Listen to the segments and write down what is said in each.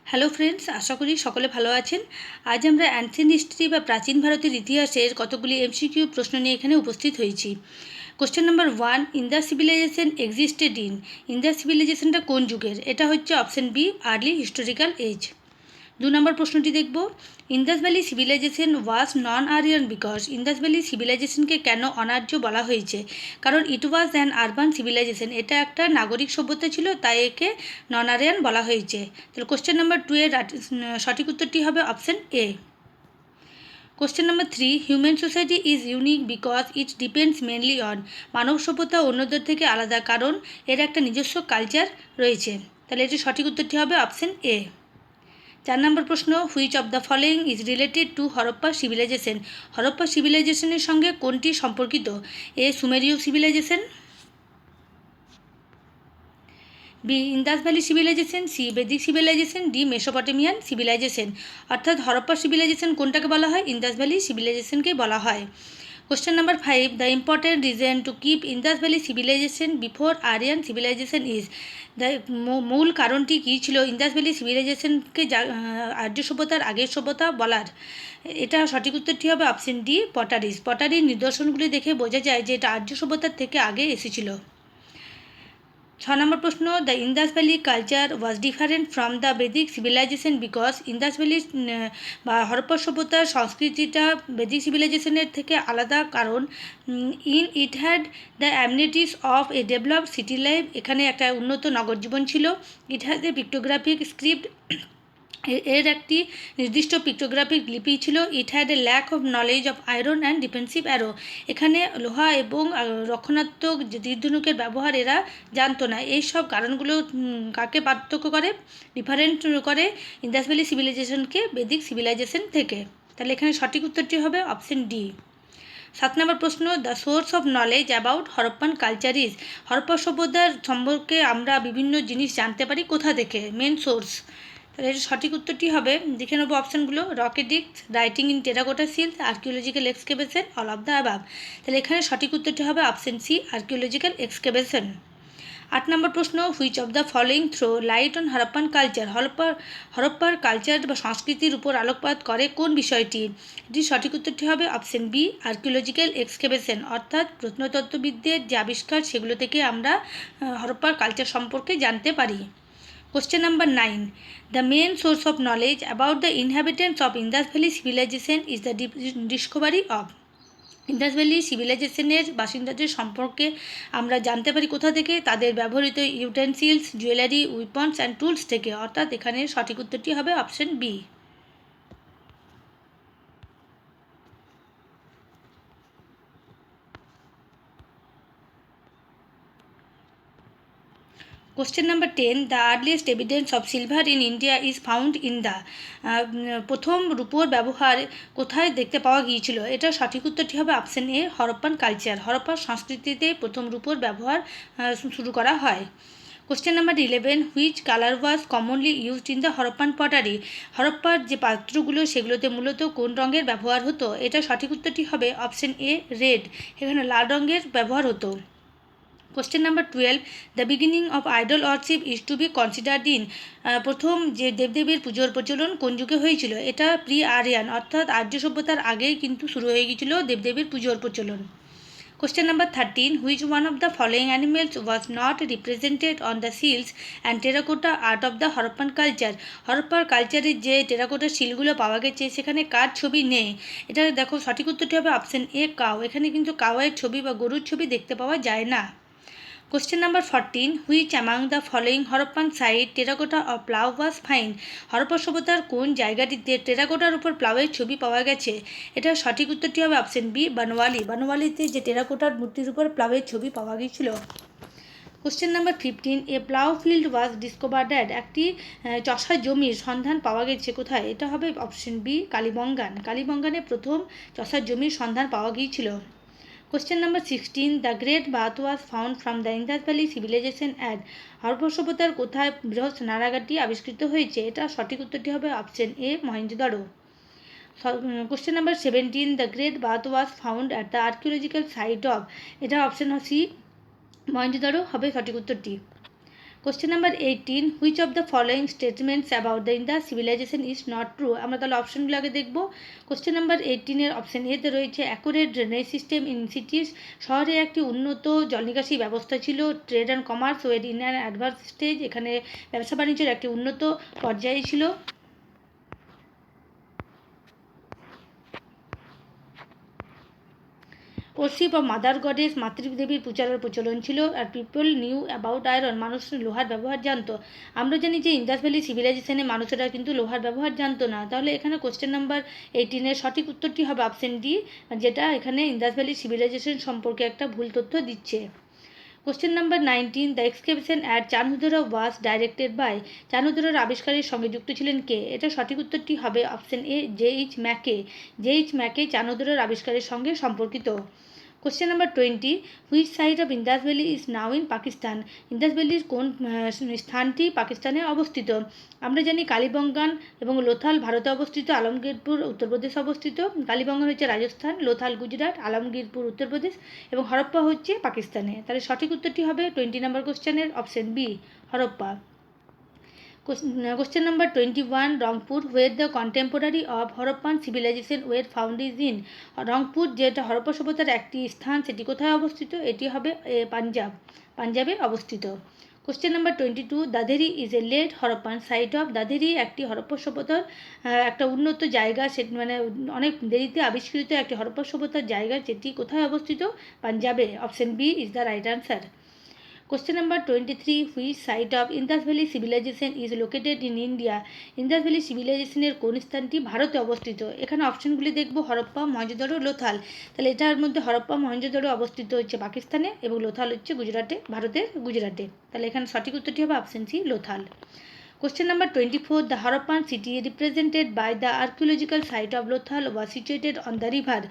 Hello friends, আশা করি সকলে ভালো আছেন। আজ আমরা অ্যানসিয়েন্ট হিস্ট্রি বা প্রাচীন ভারতের ইতিহাসের কতগুলি এমসিকিউ প্রশ্ন নিয়ে এখানে উপস্থিত হয়েছি। Question number 1, Indus civilization existed Indus সিভিলাইজেশনটা কোন যুগের? এটা হচ্ছে option B, early historical age. 2 নম্বর প্রশ্নটি দেখব, Indus valley civilization was non Aryan because. Indas ভ্যালি সিভিলাইজেশনকে কেন অনার্য বলা হয়েছে? কারণ it was an urban civilization, এটা একটা নাগরিক সভ্যতা ছিল, তাই একে নন আরিয়ান বলা হয়েছে। তাহলে কোশ্চেন নাম্বার 2 এর সঠিক উত্তরটি হবে option A. Question number 3, human society is unique because it depends mainly on. মানব সভ্যতা অন্যদের থেকে আলাদা কারণ এর একটা নিজস্ব কালচার রয়েছে। তাহলে এটির সঠিক উত্তরটি হবে অপশন এ। 4 নম্বর প্রশ্ন, which of the following is related to Harappa civilization. Harappa সিভিলাইজেশনের সঙ্গে কোনটি সম্পর্কিত? এ, সুমেরীয় civilization, B, Indus valley civilization, C, Vedic civilization, D, Mesopotamian civilization. অর্থাৎ হরপ্পা সিভিলাইজেশন কোনটাকে বলা হয়? ইন্দাস ভ্যালি সিভিলাইজেশনকেই বলা হয়। Question number 5, the important reason to keep Indus valley civilization before Aryan civilization is. The মূল কারণটি কী ছিল ইন্দাস ভ্যালি সিভিলাইজেশনকে আর্য সভ্যতার আগের সভ্যতা বলার? এটা সঠিক উত্তরটি হবে অপশন ডি, পটারিজ। পটারির নিদর্শনগুলি দেখে বোঝা যায় যে এটা আর্য সভ্যতার থেকে আগে এসেছিল। 6 নম্বর প্রশ্ন, the Indas valley culture was different from the Vedic civilization because. Indas valley বা হরপ্পা সভ্যতার সংস্কৃতিটা বেদিক সিভিলাইজেশনের থেকে আলাদা কারণ it had the amenities of a developed city life. এখানে একটা উন্নত নগর জীবন ছিল। ইট হ্যাজ এ পিক্টোগ্রাফিক স্ক্রিপ্ট, এর একটি নির্দিষ্ট পিক্টোগ্রাফিক লিপি ছিল। It had a lack of knowledge of iron and defensive arrow. এখানে লোহা এবং রক্ষণাত্মক যে তীরধনুকের ব্যবহার এরা জানতো না। এই সব কারণগুলো কাকে পার্থক্য করে, ডিফারেন্ট করে ইন্দাস ভ্যালি সিভিলাইজেশনকে বেদিক সিভিলাইজেশন থেকে? তাহলে এখানে সঠিক উত্তরটি হবে অপশন ডি। 7 নম্বর প্রশ্ন, the source of knowledge about Harappan culture is. Harappa সভ্যতার সম্পর্কে আমরা বিভিন্ন জিনিস জানতে পারি কোথা থেকে? Main source. তাহলে এর সঠিক উত্তরটি হবে, দেখে নেবো অপশানগুলো, rock edicts, writing in terracotta seals, archaeological excavation, all of the above. তাহলে এখানে সঠিক উত্তরটি হবে অপশান সি, আর্কিওলজিক্যাল এক্সকেভেশন। 8 নম্বর প্রশ্ন, which of the following throw light on Harappan culture. হরপ্পার কালচার বা সংস্কৃতির উপর আলোকপাত করে কোন বিষয়টি? এটির সঠিক উত্তরটি হবে অপশান বি, আর্কিওলজিক্যাল এক্সকেভেশন। অর্থাৎ প্রত্নতত্ত্ববিদদের যে আবিষ্কার সেগুলো থেকে আমরা হরপ্পার কালচার সম্পর্কে জানতে পারি। Question number 9. The main source of knowledge about the inhabitants of Indus Valley civilization is the discovery of. Indus valley সিভিলাইজেশনের বাসিন্দাদের সম্পর্কে আমরা জানতে পারি কোথা থেকে? তাদের ব্যবহৃত utensils, jewellery, weapons and tools থেকে। অর্থাৎ এখানে সঠিক উত্তরটি হবে option B. Question number 10, the earliest evidence of silver in India is found in the. প্রথম রূপোর ব্যবহার কোথায় দেখতে পাওয়া গিয়েছিল? এটা সঠিক উত্তরটি হবে অপশন এ, হরপ্পান কালচার। হরপ্পার সংস্কৃতিতে প্রথম রূপোর ব্যবহার শুরু করা হয়। Question number 11, which colour was commonly used in the Harappan pottery. হরপ্পার যে পাত্রগুলো সেগুলোতে মূলত কোন রঙের ব্যবহার হতো? এটা সঠিক উত্তরটি হবে অপশন এ, রেড। এখানে লাল রঙের ব্যবহার হতো। Question number 12, the beginning of idol worship is to be considered in. প্রথম যে দেবদেবীর পুজোর প্রচলন কোন যুগে হয়েছিল? এটা প্রি আরিয়ান, অর্থাৎ আর্য সভ্যতার আগেই কিন্তু শুরু হয়ে গিয়েছিল দেবদেবীর পুজোর প্রচলন। Question number 13, which one of the following animals was not represented on the seals and terracotta art of the Harappan culture. হরপ্পার কালচারের যে টেরাকোটার শিলগুলো পাওয়া গেছে সেখানে কার ছবি নেই? এটা দেখো সঠিক উত্তরটি হবে অপশন এ, কাউ। এখানে কিন্তু কাউয়ের ছবি বা গরুর ছবি দেখতে পাওয়া যায় না। Question number 14, which among the following Harappan site terracotta of plough was find. Harappa সভ্যতার কোন জায়গাটিতে টেরাকোটার উপর প্লাউয়ের ছবি পাওয়া গেছে? এটার সঠিক উত্তরটি হবে অপশন বি, বানওয়ালি। বানওয়ালিতে যে টেরাকোটার মূর্তির উপর প্লাউয়ের ছবি পাওয়া গিয়েছিল। Question number 15, A plough field was discovered at. একটি চষা জমির সন্ধান পাওয়া গেছে কোথায়? এটা হবে অপশন বি, কালীবঙ্গান। কালীবঙ্গানে প্রথম চষা জমির সন্ধান পাওয়া গিয়েছিল। Question number 16, the great bath was found from the Indas valley civilization at. Harappa সভ্যতার কোথায় বৃহৎ স্নানাগারটি আবিষ্কৃত হয়েছে? এটা সঠিক উত্তরটি হবে option A, Mohenjodaro. Question number 17, the great bath was found at the archaeological site of. এটা অপশন সি, মহেঞ্জোদারো হবে সঠিক উত্তরটি। Question number 18, which of the following statements about the Indus civilization is not true. আমরা তাহলে অপশনগুলো আগে দেখব। কোশ্চেন নাম্বার 18-এর অপশন এতে রয়েছে accurate drainage system in cities, শহরে একটি উন্নত জল নিকাশি ব্যবস্থা ছিল। Trade and commerce were in an advance stage, এখানে ব্যবসা বাণিজ্যের একটি উন্নত পর্যায়ে ছিল। ওরশিপ অফ মাদার গডেস, মাতৃদেবীর পূজার প্রচলন ছিল। আর পিপল নিউ অ্যাবাউট আয়রন, মানুষ লোহার ব্যবহার জানতো। আমরা জানি যে ইন্দাস ভ্যালি সিভিলাইজেশনে মানুষেরা কিন্তু লোহার ব্যবহার জানতো না। তাহলে এখানে কোশ্চেন নাম্বার 18-এর সঠিক উত্তরটি হবে অপশন ডি, যেটা এখানে ইন্দাস ভ্যালি সিভিলাইজেশন সম্পর্কে একটা ভুল তথ্য দিচ্ছে। Question number 19, the excavation at Chanhudaro was directed by. চানহুদরার আবিষ্কারের সঙ্গে যুক্ত ছিলেন কে? এটা সঠিক উত্তরটি হবে option A, J H. Mackay. J H. Mackay চানহুদরার আবিষ্কারের সঙ্গে সম্পর্কিত। Question number 20, which site of Indus valley is now in Pakistan. Indus ভ্যালির কোন স্থানটি পাকিস্তানে অবস্থিত? আমরা জানি কালীবঙ্গান এবং লোথাল ভারতে অবস্থিত, আলমগীরপুর উত্তরপ্রদেশ অবস্থিত। কালীবঙ্গান হচ্ছে রাজস্থান, লোথাল গুজরাট, আলমগীরপুর উত্তরপ্রদেশ এবং হরপ্পা হচ্ছে পাকিস্তানে। তাহলে সঠিক উত্তরটি হবে 20 নম্বর কোশ্চেনের option B, Harappa. Question number 21, Rangpur, where the contemporary of Harappan civilization were found is in। Rangpur যেটা হরপ্পা সভ্যতার একটি স্থান, সেটি কোথায় অবস্থিত? এটি হবে পাঞ্জাবে অবস্থিত। Question number 22, Daderi is a late Harappan site of. Daderi একটি হরপ্পা সভ্যতার একটা উন্নত জায়গা, সেটি মানে অনেক দেরিতে আবিষ্কৃত একটি হরপ্পা সভ্যতার জায়গা, যেটি কোথায় অবস্থিত? পাঞ্জাবে। Option B is the right answer. Question number 23, which site of Indus valley civilization is located in India. Indus valley সিভিলাইজেশনের কোন স্থানটি ভারতে অবস্থিত? এখানে অপশনগুলি দেখব, হরপ্পা, মহেঞ্জোদারো, লোথাল। তাহলে এটার মধ্যে হরপ্পা মহেঞ্জোদারো অবস্থিত হচ্ছে পাকিস্তানে এবং লোথাল হচ্ছে গুজরাটে, ভারতের গুজরাটে। তাহলে এখানে সঠিক উত্তরটি হবে option C, Lothal. Question number 24, the Harappan city represented by the archaeological site of Lothal was situated on the river।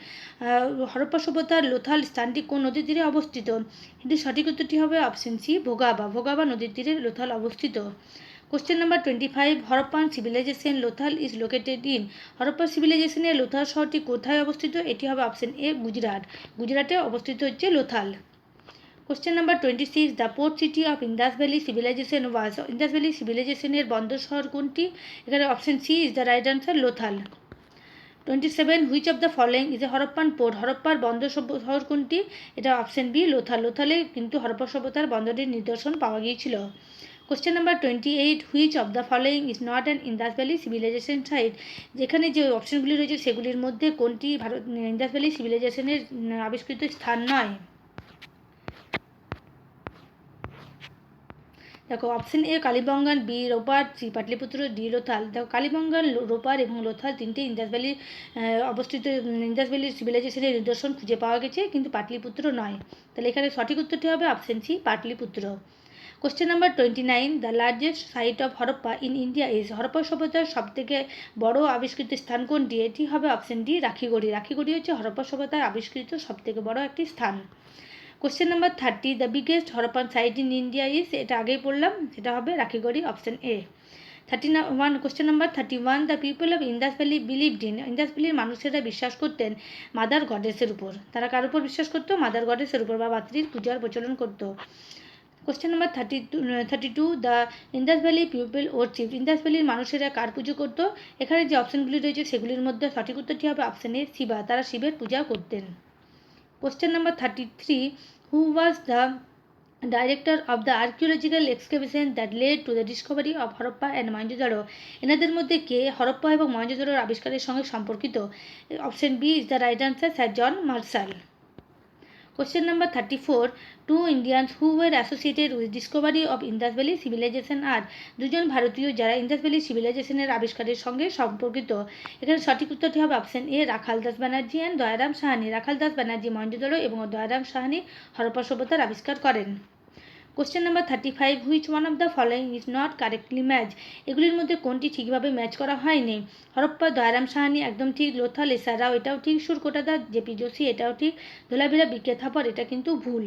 Harappa সভ্যতার লোথাল স্থানটি কোন নদীর তীরে অবস্থিত? এটি সঠিক উত্তরটি হবে অপশন সি, ভোগাবা। ভোগাবা নদীর তীরে লোথাল অবস্থিত। Question number 25, Harappan civilization Lothal is located in. Harappa সিভিলাইজেশনের লোথাল শহরটি কোথায় অবস্থিত? এটি হবে অপশন এ, গুজরাট। গুজরাটে অবস্থিত হচ্ছে Lothal. Question number 26, the port city of Indus valley civilization was. Indus valley সিভিলাইজেশনের বন্দর শহর কোনটি? এখানে option C is the right answer, Lothal. 27, which of the following is a Harappan port. হরপ্পার বন্দর শহর কোনটি? এটা অপশন বি, লোথাল। লোথালে কিন্তু হরপ্পা সভ্যতার বন্দরের নিদর্শন পাওয়া গিয়েছিল। Question number 28, which of the following is not an Indus valley civilization site. যেখানে যে অপশনগুলি রয়েছে সেগুলির মধ্যে কোনটি ইন্দাস ভ্যালি সিভিলাইজেশনের আবিষ্কৃত স্থান নয়? দেখো, option A Kalibangan, B Ropar, C Pataliputra, D Lothal. দেখো, কালীবঙ্গান, রোপার এবং লোথাল তিনটে ইন্দাস ভ্যালির অবস্থিত ইন্দাস ভ্যালির সিভিলাইজেশনের নিদর্শন খুঁজে পাওয়া গেছে, কিন্তু পাটলিপুত্র নয়। তাহলে এখানে সঠিক উত্তরটি হবে option C, Pataliputra. Question number 29, the largest site of Harappa in India is. Harappa সভ্যতার সবথেকে বড় আবিষ্কৃত স্থান কোনটি? এটি হবে অপশন ডি, রাখিগড়ি। রাখিগড়ি হচ্ছে হরপ্পা সভ্যতার আবিষ্কৃত সবথেকে বড় একটি স্থান। Question number 30, the biggest Harappan site in India is. এটা আগেই পড়লাম, সেটা হবে Rakhigarhi, option A. 31, question number 31, the people of Indus valley believed in. Indus ভ্যালির মানুষেরা বিশ্বাস করতেন মাদার গডেসের উপর। তারা কার উপর বিশ্বাস করতো? মাদার গডেসের উপর, বা মাতৃর পূজার প্রচলন করতো। Question number 32, the Indas valley people worship. Indus ভ্যালির মানুষেরা কার পুজো করতো? এখানে যে অপশনগুলি রয়েছে সেগুলির মধ্যে সঠিক উত্তরটি হবে অপশন এ, শিবা। তারা শিবের পূজা করতেন। Question number 33, who was the director of the archaeological excavation that led to the discovery of Harappa and Mohenjo-daro। এনাদের মধ্যে কে হরপ্পা এবং মহেঞ্জোদারোর আবিষ্কারের সঙ্গে সম্পর্কিত? Option B is the right answer, sir John Marshall. Question number 34, two Indians who were associated with discovery of Indus valley civilization are. দুজন ভারতীয় যারা Indas valley সিভিলাইজেশনের আবিষ্কারের সঙ্গে সম্পর্কিত। এখানে সঠিক উত্তরটি হবে option A, Rakhal Das Banerjee and Dayaram Sahni. Rakhal Das Banerjee Mohenjodaro এবং দয়ারাম সাহানি হরপ্পা সভ্যতার আবিষ্কার করেন। Question number 35, which one of the following is not correctly match. এগুলির মধ্যে কোনটি ঠিকভাবে ম্যাচ করা হয়নি? হরপ্পা, দয়ারাম সাহানি একদম ঠিক, লোথাল, এসআর রাও এটাও ঠিক, সুরকোটাদা, জেপি যোশী এটাও ঠিক, ধোলাভিরা, বিকে থাপর এটা কিন্তু ভুল।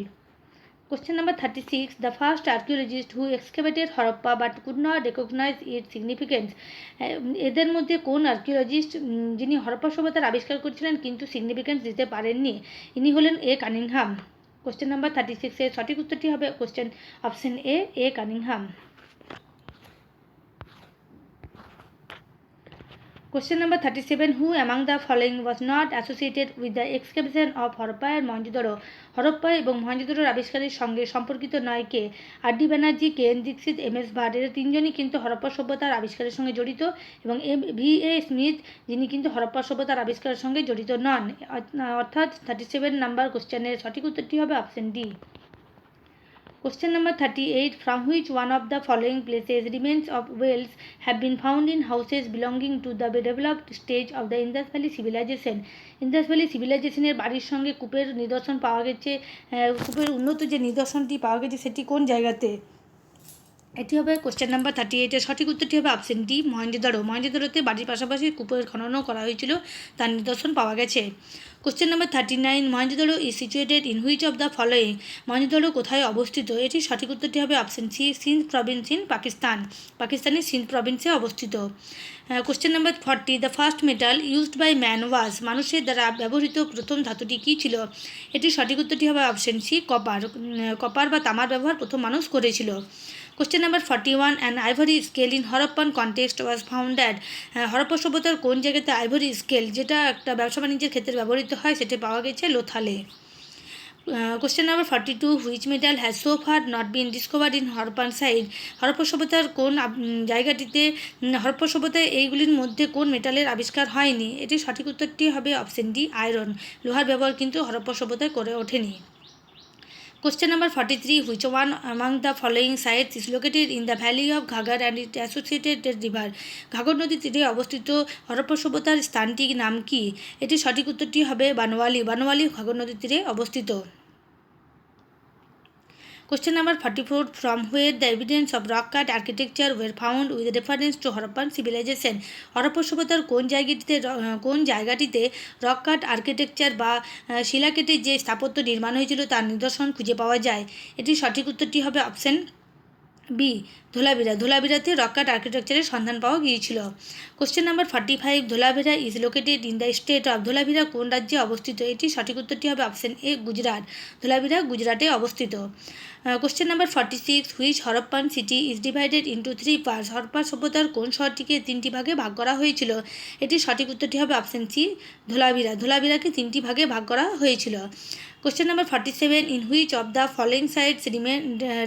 Question number 36, the first archaeologist who excavated Harappa but could not recognise it significance. এদের মধ্যে কোন আর্কিওলজিস্ট যিনি হরপ্পা সভ্যতার আবিষ্কার করেছিলেন কিন্তু সিগনিফিকেন্স দিতে পারেননি? ইনি হলেন এ কানিংহাম। কোশ্চেন নাম্বার 36 এর সঠিক উত্তরটি হবে option A Cunningham. Question number 37. Who among the following was not associated with the excavation of Harappa and Mohenjo-daro? Harappa এবং মহেঞ্জোদারোর আবিষ্কারের সঙ্গে সম্পর্কিত নয় কে? আর.ডি. ব্যানার্জি, কে.এন. দীক্ষিত, এম.এস. ভাট, এরা তিনজনই কিন্তু হরপ্পা সভ্যতার আবিষ্কারের সঙ্গে জড়িত, এবং ভি.এ. স্মিথ, যিনি কিন্তু হরপ্পা সভ্যতার আবিষ্কারের সঙ্গে জড়িত নন। অর্থাৎ 37 নাম্বার কোশ্চেনের সঠিক উত্তরটি হবে option D. Question number 38. From which one of the following places remains of whales have been found in houses belonging to the developed stage of the Indus Valley civilization? Indus valley সিভিলাইজেশনের বাড়ির সঙ্গে কূপের নিদর্শন পাওয়া গেছে, কূপের উন্নত যে নিদর্শনটি পাওয়া গেছে সেটি কোন জায়গাতে? এটি হবে কোশ্চেন নাম্বার 38 এর সঠিক উত্তরটি হবে অপশন ডি, মহেঞ্জোদারো। মহেঞ্জোদারোতে বাড়ির পাশাপাশি কূপের খননও করা হয়েছিল, তার নিদর্শন পাওয়া গেছে। Question number 39. Mohenjodaro is situated in which of the following? Mohenjodaro কোথায় অবস্থিত? এটির সঠিক উত্তরটি হবে option C, Sindh province in Pakistan. পাকিস্তানের সিন্ধ প্রভিন্সে অবস্থিত। Question number 40. The first metal used by man was? মানুষের দ্বারা ব্যবহৃত প্রথম ধাতুটি কী ছিল? এটির সঠিক উত্তরটি হবে অপশন সি, কপার। কপার বা তামার ব্যবহার প্রথম মানুষ করেছিল। Question number 41. An ivory scale in Harappan context was found at? Harappa সভ্যতার কোন জায়গাতে আইভরি স্কেল, যেটা একটা ব্যবসা বাণিজ্যের ক্ষেত্রে ব্যবহৃত হয়, সেটা পাওয়া গেছে লোথালে। Question number 42. Which metal has so far not been discovered in Harappan site? Harappa সভ্যতার কোন জায়গাটিতে, হরপ্পা সভ্যতায় এইগুলির মধ্যে কোন মেটালের আবিষ্কার হয়নি? এটির সঠিক উত্তরটি হবে অপশন ডি, আয়রন। লোহার ব্যবহার কিন্তু হরপ্পা সভ্যতায় করে ওঠেনি। Question number 43. Which one among the following sites is located in the valley of Ghaggar and its associated river? Ghagar নদীর তীরে অবস্থিত হরপ্পা সভ্যতার স্থানটির নাম কি? এটির সঠিক উত্তরটি হবে বানওয়ালি। বানওয়ালি ঘাগর নদীর তীরে অবস্থিত। Question number 44. From where the evidence of rock cut architecture were found with reference to Harappan civilization? Harappa সভ্যতার কোন জায়গাটিতে রক কাট আর্কিটেকচার বা শিলা কেটে যে স্থাপত্য নির্মাণ হয়েছিল তার নিদর্শন খুঁজে পাওয়া যায়? এটির সঠিক উত্তরটি হবে অপশন বি, ধোলাভিরা। ধোলাভিরাতে রক কাট আর্কিটেকচারের সন্ধান পাওয়া গিয়েছিল। Question number 45. Dholavira is located in the state of? Dholavira কোন রাজ্যে অবস্থিত? এটির সঠিক উত্তরটি হবে অপশন এ, গুজরাট। ধোলাভিরা গুজরাটে অবস্থিত। Question number 46. Which Harappan city is divided into 3 parts? Harappa সভ্যতার কোন শহরটিকে 3টি ভাগে ভাগ করা হয়েছিল? এটির সঠিক উত্তরটি হবে অপশন সি, ধোলাভিরা। ধোলাভিরাকে 3টি ভাগে ভাগ করা হয়েছিল। Question number 47. In which of the following sites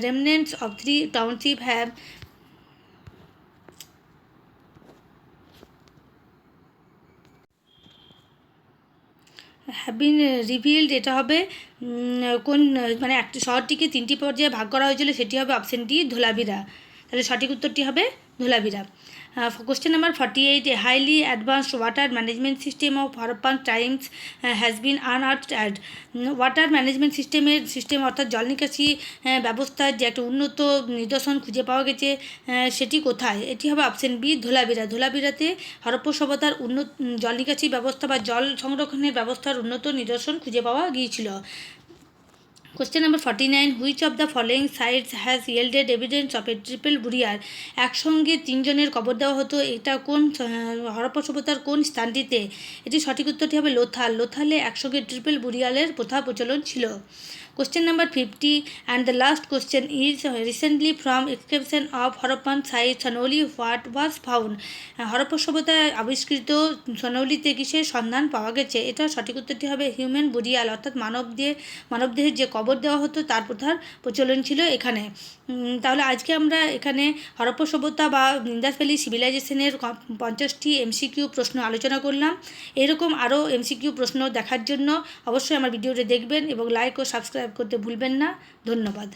remnants of 3 townships have been revealed? এটা হবে কোন, মানে একটি শহরটিকে 3টি পর্যায়ে ভাগ করা হয়েছিল, সেটি হবে অপশন ডি, ধোলাভিরা। তাহলে সঠিক উত্তরটি হবে Dholavira. Question number 48. A highly advanced water management system of Harappan times has been unearthed at? Water management system অর্থাৎ জল নিকাশি ব্যবস্থার যে একটা উন্নত নিদর্শন খুঁজে পাওয়া গেছে, সেটি কোথায়? এটি হবে অপশন বি, ধোলাভিরা। ধোলাভিরাতে হরপ্পা সভ্যতার উন্নত জল নিকাশি ব্যবস্থা বা জল সংরক্ষণের ব্যবস্থার উন্নত নিদর্শন খুঁজে পাওয়া গিয়েছিল। Question number 49. Which of the following sites has yielded evidence of a triple burial? একসঙ্গে 3 জনের কবর দেওয়া হতো, এটা কোন হরপ্পা সভ্যতার কোন স্থানটিতে? এটি সঠিক উত্তরটি হবে লোথাল। লোথালে একসঙ্গে ট্রিপল বুরিয়ালের প্রথা প্রচলন ছিল। Question number 50. And the last question is, recently from excavation of Harappan site Sonauli, what was found? Harappa সভ্যতায় আবিষ্কৃত সোনাউলিতে কিসের সন্ধান পাওয়া গেছে? এটা সঠিক উত্তরটি হবে হিউম্যান বুরিয়াল, অর্থাৎ মানবদেহের যে কবর দেওয়া হতো তার প্রথার প্রচলন ছিল এখানে। তাহলে আজকে আমরা এখানে হরপ্পা সভ্যতা বা ইন্দাস ভ্যালি সিভিলাইজেশনের 50টি এমসিকিউ প্রশ্ন আলোচনা করলাম। এরকম আরও এমসিকিউ প্রশ্ন দেখার জন্য অবশ্যই আমার ভিডিওটি দেখবেন এবং লাইক ও সাবস্ক্রাইব করতে ভুলবেন না। ধন্যবাদ।